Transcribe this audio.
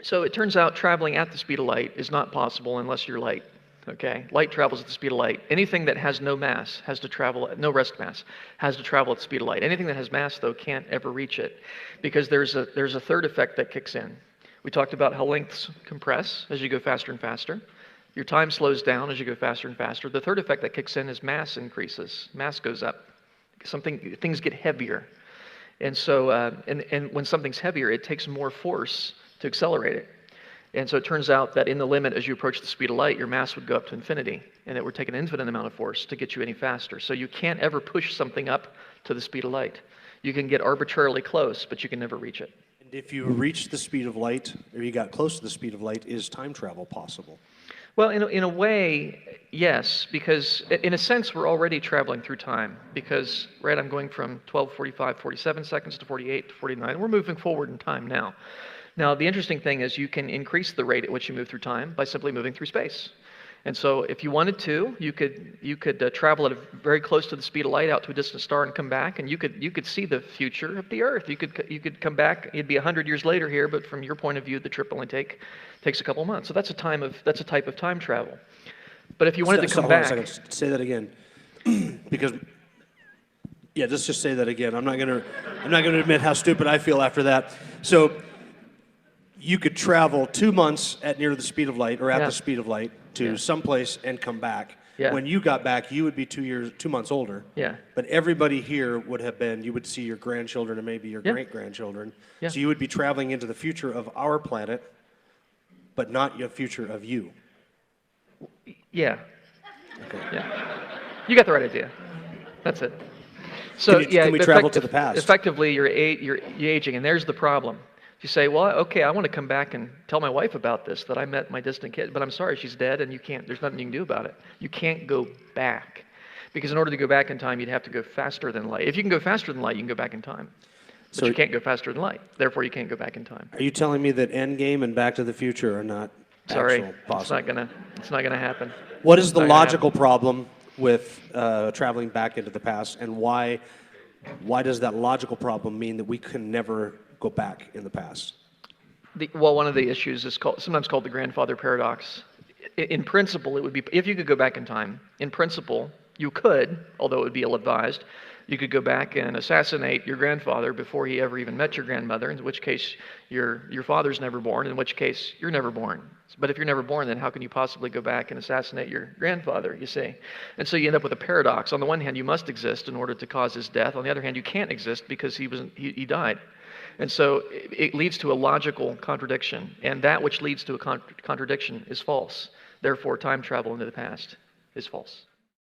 So it turns out traveling at the speed of light is not possible unless you're light. Okay, light travels at the speed of light. Anything that has no mass has to travel at no rest mass has to travel at the speed of light. Anything that has mass though can't ever reach it, because there's a third effect that kicks in. We talked about how lengths compress as you go faster and faster. Your time slows down as you go faster and faster. The third effect that kicks in is mass increases. Mass goes up. Things get heavier, and so and when something's heavier, it takes more force to accelerate it. And so it turns out that in the limit, as you approach the speed of light, your mass would go up to infinity, and it would take an infinite amount of force to get you any faster. So you can't ever push something up to the speed of light. You can get arbitrarily close, but you can never reach it. And if you reach the speed of light, or you got close to the speed of light, is time travel possible? Well, in a way, yes, because in a sense, we're already traveling through time. Because, right, I'm going from 12:45, 47 seconds to 48 to 49. We're moving forward in time now. Now, the interesting thing is you can increase the rate at which you move through time by simply moving through space. And so if you wanted to, you could travel at very close to the speed of light out to a distant star and come back, and you could see the future of the Earth. You could come back. It'd be 100 years later here, but from your point of view, the trip only takes a couple of months. So that's a type of time travel. But if you wanted to come back, hold on a second. Say that again, because yeah, let's just say that again. I'm not gonna admit how stupid I feel after that. So you could travel 2 months at near the speed of light, or at the speed of light, to someplace and come back. Yeah. When you got back, you would be 2 months older. Yeah. But everybody here would have been, you would see your grandchildren and maybe your great-grandchildren. Yeah. So you would be traveling into the future of our planet, but not your future of you. Yeah. Okay. Yeah. You got the right idea. That's it. So can we travel to the past? Effectively, you're aging, and there's the problem. You say, well, okay, I want to come back and tell my wife about this, that I met my distant kid, but I'm sorry, she's dead, and there's nothing you can do about it. You can't go back. Because in order to go back in time, you'd have to go faster than light. If you can go faster than light, you can go back in time. But you can't go faster than light. Therefore, you can't go back in time. Are you telling me that Endgame and Back to the Future are not Sorry, possible? it's not gonna happen. What is the logical problem with traveling back into the past, and why does that logical problem mean that we can never go back in the past? Well, one of the issues is sometimes called the grandfather paradox. In principle, it would be, if you could go back in time, in principle, you could, although it would be ill-advised, you could go back and assassinate your grandfather before he ever even met your grandmother, in which case your father's never born, in which case you're never born. But if you're never born, then how can you possibly go back and assassinate your grandfather, you see? And so you end up with a paradox. On the one hand, you must exist in order to cause his death. On the other hand, you can't exist because he died. And so it leads to a logical contradiction, and that which leads to a contradiction is false. Therefore, time travel into the past is false.